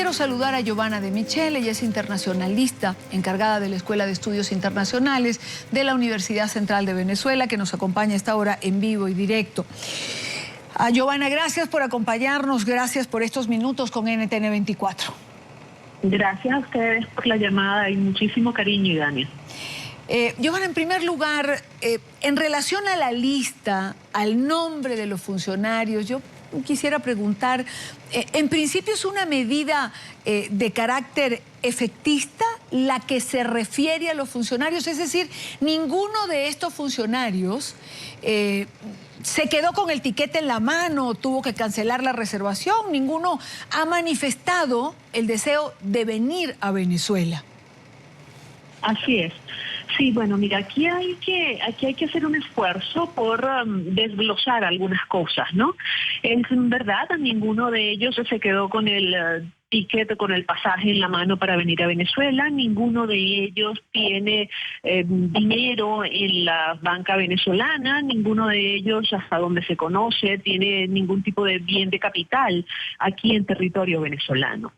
Quiero saludar a Giovanna De Michele, ella es internacionalista, encargada de la Escuela de Estudios Internacionales de la Universidad Central de Venezuela, que nos acompaña a esta hora en vivo y directo. Giovanna, gracias por acompañarnos, gracias por estos minutos con NTN 24. Gracias a ustedes por la llamada y muchísimo cariño, Dania. Giovanna, en primer lugar, en relación a la lista, al nombre de los funcionarios, yo quisiera preguntar, en principio es una medida de carácter efectista la que se refiere a los funcionarios, es decir, ninguno de estos funcionarios se quedó con el tiquete en la mano, tuvo que cancelar la reservación, ninguno ha manifestado el deseo de venir a Venezuela. Así es. Sí, bueno, mira, aquí hay que hacer un esfuerzo por desglosar algunas cosas, ¿no? Es verdad, ninguno de ellos se quedó con el ticket, con el pasaje en la mano para venir a Venezuela, ninguno de ellos tiene dinero en la banca venezolana, ninguno de ellos, hasta donde se conoce, tiene ningún tipo de bien de capital aquí en territorio venezolano.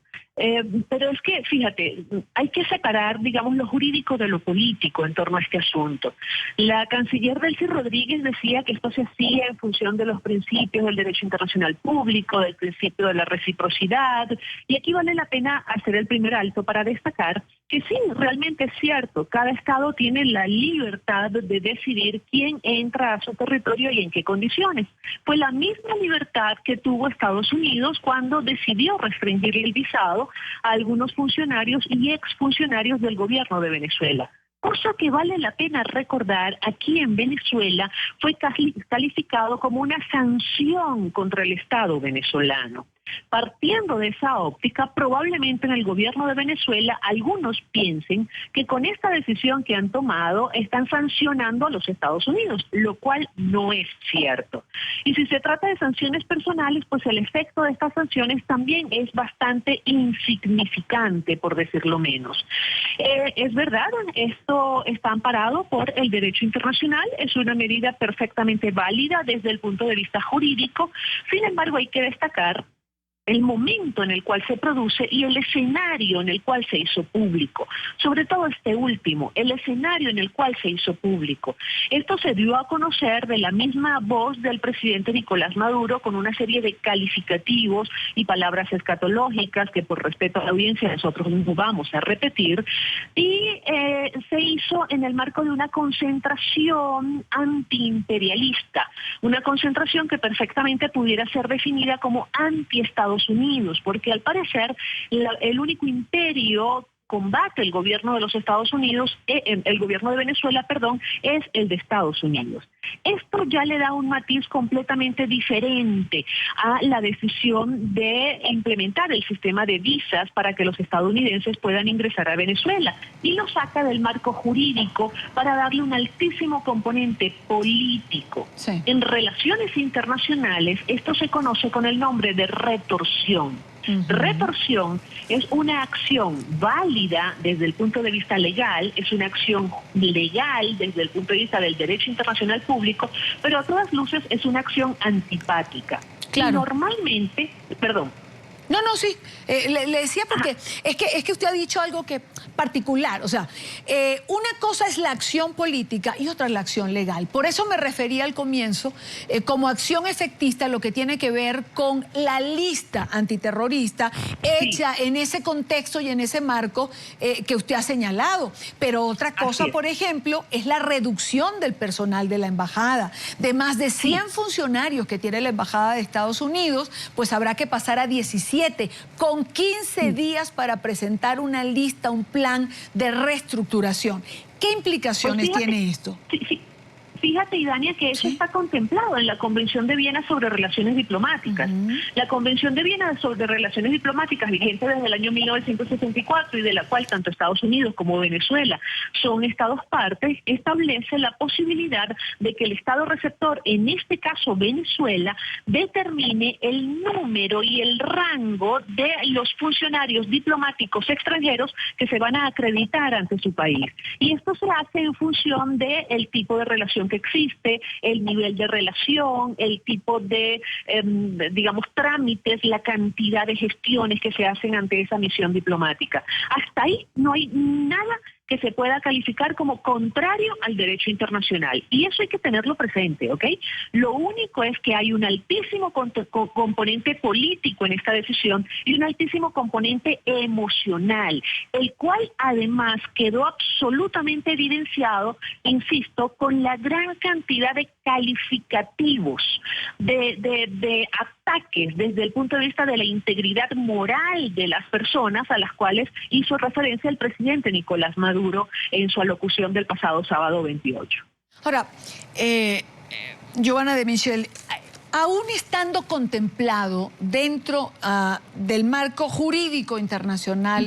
Pero es que, fíjate, hay que separar, digamos, lo jurídico de lo político en torno a este asunto. La canciller Delcy Rodríguez decía que esto se hacía en función de los principios del derecho internacional público, del principio de la reciprocidad, y aquí vale la pena hacer el primer alto para destacar que sí, realmente es cierto, cada estado tiene la libertad de decidir quién entra a su territorio y en qué condiciones. Fue la misma libertad que tuvo Estados Unidos cuando decidió restringirle el visado a algunos funcionarios y exfuncionarios del gobierno de Venezuela. Cosa que vale la pena recordar, aquí en Venezuela fue calificado como una sanción contra el Estado venezolano. Partiendo de esa óptica, probablemente en el gobierno de Venezuela algunos piensen que con esta decisión que han tomado están sancionando a los Estados Unidos, lo cual no es cierto. Y si se trata de sanciones personales, pues el efecto de estas sanciones también es bastante insignificante, por decirlo menos. Es verdad, esto está amparado por el derecho internacional, es una medida perfectamente válida desde el punto de vista jurídico, sin embargo hay que destacar el momento en el cual se produce y el escenario en el cual se hizo público. Sobre todo este último, el escenario en el cual se hizo público. Esto se dio a conocer de la misma voz del presidente Nicolás Maduro con una serie de calificativos y palabras escatológicas que por respeto a la audiencia nosotros no vamos a repetir. Y se hizo en el marco de una concentración antiimperialista, una concentración que perfectamente pudiera ser definida como anti-Estados Unidos, porque al parecer el único imperio combate el gobierno de los Estados Unidos, el gobierno de Venezuela, perdón, es el de Estados Unidos. Esto ya le da un matiz completamente diferente a la decisión de implementar el sistema de visas para que los estadounidenses puedan ingresar a Venezuela y lo saca del marco jurídico para darle un altísimo componente político. Sí. En relaciones internacionales, esto se conoce con el nombre de retorsión. Retorsión es una acción válida desde el punto de vista legal, es una acción legal desde el punto de vista del derecho internacional público, pero a todas luces es una acción antipática. Claro. Y normalmente, perdón. No, sí, le decía porque es que usted ha dicho algo que particular, o sea, una cosa es la acción política y otra es la acción legal. Por eso me refería al comienzo como acción efectista lo que tiene que ver con la lista antiterrorista hecha en ese contexto y en ese marco que usted ha señalado. Pero otra cosa, por ejemplo, es la reducción del personal de la embajada. De más de 100 funcionarios que tiene la embajada de Estados Unidos, pues habrá que pasar a 17. Con 15 días para presentar una lista, un plan de reestructuración. ¿Qué implicaciones tiene esto? Fíjate, Idania, que eso está contemplado en la Convención de Viena sobre Relaciones Diplomáticas. La Convención de Viena sobre Relaciones Diplomáticas, vigente desde el año 1964 y de la cual tanto Estados Unidos como Venezuela son estados partes, establece la posibilidad de que el estado receptor, en este caso Venezuela, determine el número y el rango de los funcionarios diplomáticos extranjeros que se van a acreditar ante su país. Y esto se hace en función del tipo de relación que que existe, el nivel de relación, el tipo de, digamos, trámites, la cantidad de gestiones que se hacen ante esa misión diplomática. Hasta ahí no hay nada que se pueda calificar como contrario al derecho internacional. Y eso hay que tenerlo presente, ¿ok? Lo único es que hay un altísimo componente político en esta decisión y un altísimo componente emocional, el cual además quedó absolutamente evidenciado, insisto, con la gran cantidad de calificativos, de ataques desde el punto de vista de la integridad moral de las personas a las cuales hizo referencia el presidente Nicolás Maduro en su alocución del pasado sábado 28. Ahora, Giovanna de Michel, aún estando contemplado dentro del marco jurídico internacional,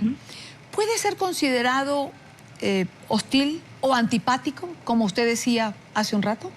¿puede ser considerado hostil o antipático, como usted decía hace un rato?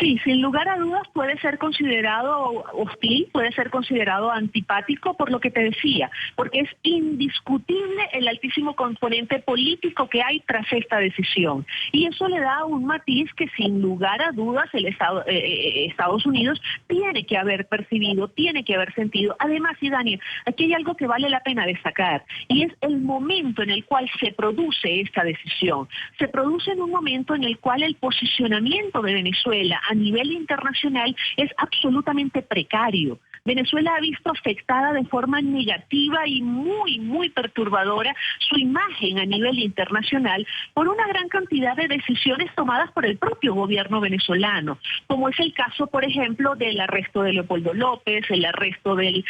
Sí, sin lugar a dudas puede ser considerado hostil, puede ser considerado antipático por lo que te decía, porque es indiscutible el altísimo componente político que hay tras esta decisión. Y eso le da un matiz que sin lugar a dudas Estados Unidos tiene que haber percibido, tiene que haber sentido. Además, y Daniel, aquí hay algo que vale la pena destacar, y es el momento en el cual se produce esta decisión. Se produce en un momento en el cual el posicionamiento de Venezuela a nivel internacional es absolutamente precario. Venezuela ha visto afectada de forma negativa y muy perturbadora su imagen a nivel internacional por una gran cantidad de decisiones tomadas por el propio gobierno venezolano, como es el caso, por ejemplo, del arresto de Leopoldo López, el arresto del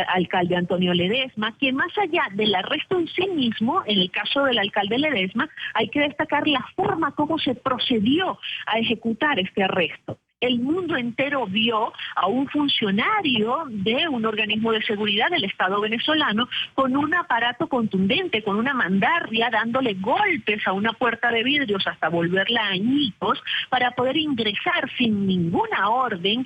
alcalde Antonio Ledesma, que más allá del arresto en sí mismo, en el caso del alcalde Ledesma, hay que destacar la forma como se procedió a ejecutar este arresto. El mundo entero vio a un funcionario de un organismo de seguridad del Estado venezolano con un aparato contundente, con una mandarria, dándole golpes a una puerta de vidrios hasta volverla añicos para poder ingresar sin ninguna orden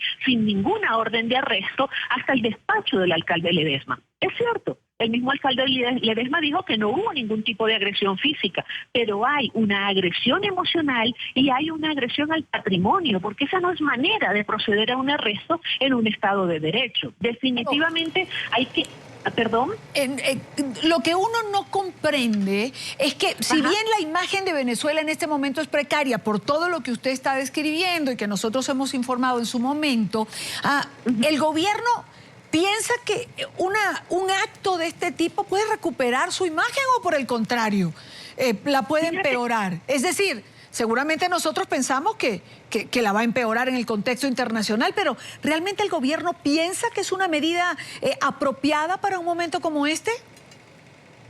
de arresto hasta el despacho del alcalde Ledesma. Es cierto. El mismo alcalde Ledesma dijo que no hubo ningún tipo de agresión física, pero hay una agresión emocional y hay una agresión al patrimonio, porque esa no es manera de proceder a un arresto en un Estado de Derecho. Definitivamente hay que... ¿Perdón? Lo que uno no comprende es que si bien la imagen de Venezuela en este momento es precaria por todo lo que usted está describiendo y que nosotros hemos informado en su momento, el gobierno piensa que un acto de este tipo puede recuperar su imagen o por el contrario, la puede empeorar. Es decir, seguramente nosotros pensamos que la va a empeorar en el contexto internacional, pero ¿realmente el gobierno piensa que es una medida apropiada para un momento como este?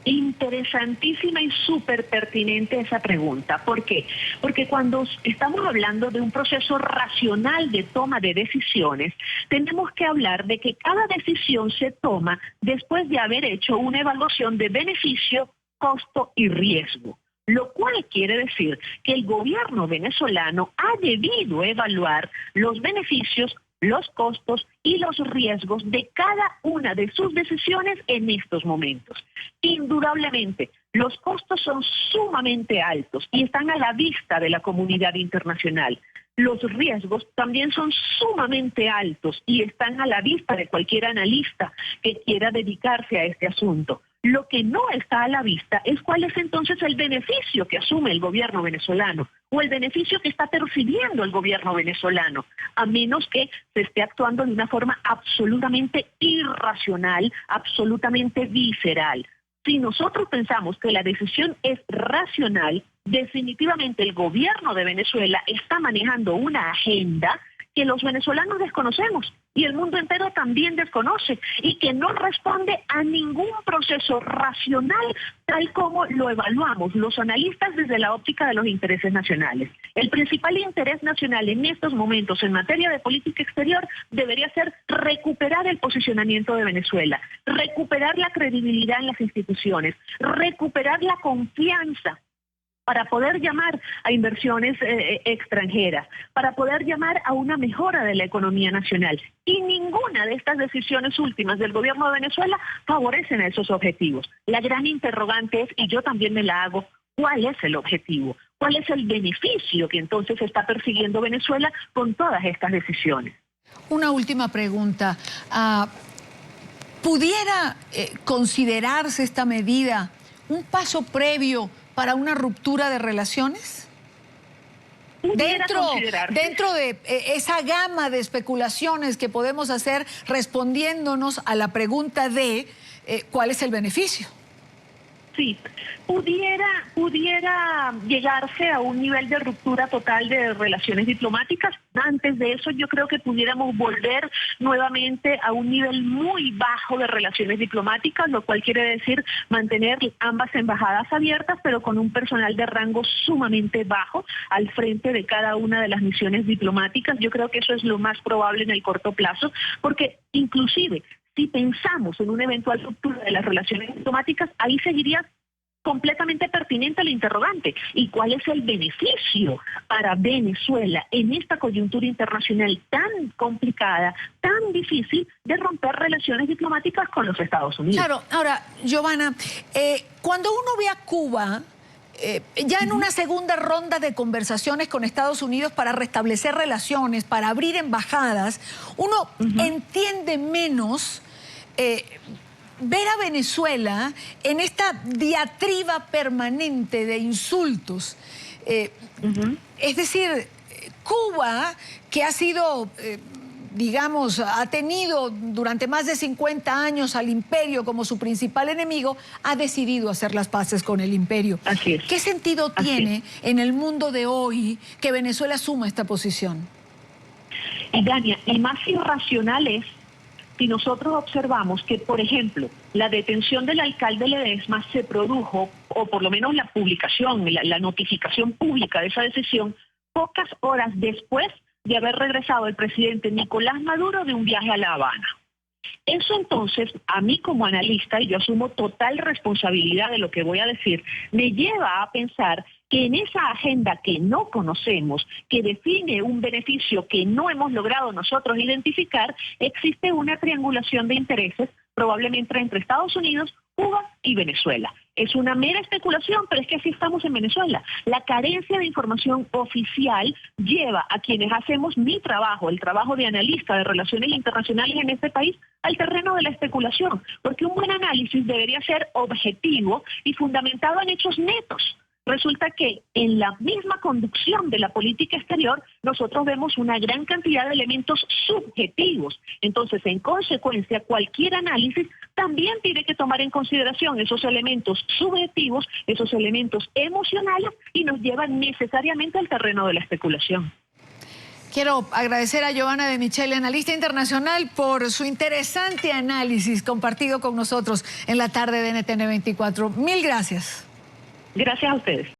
Interesantísima y súper pertinente esa pregunta. ¿Por qué? Porque cuando estamos hablando de un proceso racional de toma de decisiones, tenemos que hablar de que cada decisión se toma después de haber hecho una evaluación de beneficio, costo y riesgo. Lo cual quiere decir que el gobierno venezolano ha debido evaluar los beneficios, los costos y los riesgos de cada una de sus decisiones en estos momentos. Indudablemente, los costos son sumamente altos y están a la vista de la comunidad internacional. Los riesgos también son sumamente altos y están a la vista de cualquier analista que quiera dedicarse a este asunto. Lo que no está a la vista es cuál es entonces el beneficio que asume el gobierno venezolano o el beneficio que está percibiendo el gobierno venezolano, a menos que se esté actuando de una forma absolutamente irracional, absolutamente visceral. Si nosotros pensamos que la decisión es racional, definitivamente el gobierno de Venezuela está manejando una agenda que los venezolanos desconocemos y el mundo entero también desconoce y que no responde a ningún proceso racional tal como lo evaluamos los analistas desde la óptica de los intereses nacionales. El principal interés nacional en estos momentos en materia de política exterior debería ser recuperar el posicionamiento de Venezuela, recuperar la credibilidad en las instituciones, recuperar la confianza para poder llamar a inversiones extranjeras, para poder llamar a una mejora de la economía nacional. Y ninguna de estas decisiones últimas del gobierno de Venezuela favorecen a esos objetivos. La gran interrogante es, y yo también me la hago, cuál es el objetivo, cuál es el beneficio que entonces está persiguiendo Venezuela con todas estas decisiones. Una última pregunta. ¿Pudiera considerarse esta medida un paso previo para una ruptura de relaciones? Dentro de esa gama de especulaciones que podemos hacer respondiéndonos a la pregunta de ¿cuál es el beneficio? Sí, pudiera llegarse a un nivel de ruptura total de relaciones diplomáticas. Antes de eso yo creo que pudiéramos volver nuevamente a un nivel muy bajo de relaciones diplomáticas, lo cual quiere decir mantener ambas embajadas abiertas, pero con un personal de rango sumamente bajo al frente de cada una de las misiones diplomáticas. Yo creo que eso es lo más probable en el corto plazo, porque inclusive si pensamos en una eventual ruptura de las relaciones diplomáticas, ahí seguiría completamente pertinente el interrogante. ¿Y cuál es el beneficio para Venezuela en esta coyuntura internacional tan complicada, tan difícil de romper relaciones diplomáticas con los Estados Unidos? Claro, ahora, Giovanna, cuando uno ve a Cuba ya en una segunda ronda de conversaciones con Estados Unidos para restablecer relaciones, para abrir embajadas, uno entiende menos ver a Venezuela en esta diatriba permanente de insultos. Es decir, Cuba, que ha sido... digamos, ha tenido durante más de 50 años al imperio como su principal enemigo, ha decidido hacer las paces con el imperio. Así es. ¿Qué sentido tiene en el mundo de hoy que Venezuela asuma esta posición? Y Dania, el más irracional es si nosotros observamos que, por ejemplo, la detención del alcalde Ledesma se produjo, o por lo menos la publicación, la notificación pública de esa decisión, pocas horas después de haber regresado el presidente Nicolás Maduro de un viaje a La Habana. Eso entonces, a mí como analista, y yo asumo total responsabilidad de lo que voy a decir, me lleva a pensar que en esa agenda que no conocemos, que define un beneficio que no hemos logrado nosotros identificar, existe una triangulación de intereses, probablemente entre Estados Unidos, Cuba y Venezuela. Es una mera especulación, pero es que así estamos en Venezuela. La carencia de información oficial lleva a quienes hacemos mi trabajo, el trabajo de analista de relaciones internacionales en este país, al terreno de la especulación, porque un buen análisis debería ser objetivo y fundamentado en hechos netos. Resulta que en la misma conducción de la política exterior nosotros vemos una gran cantidad de elementos subjetivos. Entonces, en consecuencia, cualquier análisis también tiene que tomar en consideración esos elementos subjetivos, esos elementos emocionales y nos llevan necesariamente al terreno de la especulación. Quiero agradecer a Giovanna de Micheli, analista internacional, por su interesante análisis compartido con nosotros en la tarde de NTN 24. Mil gracias. Gracias a ustedes.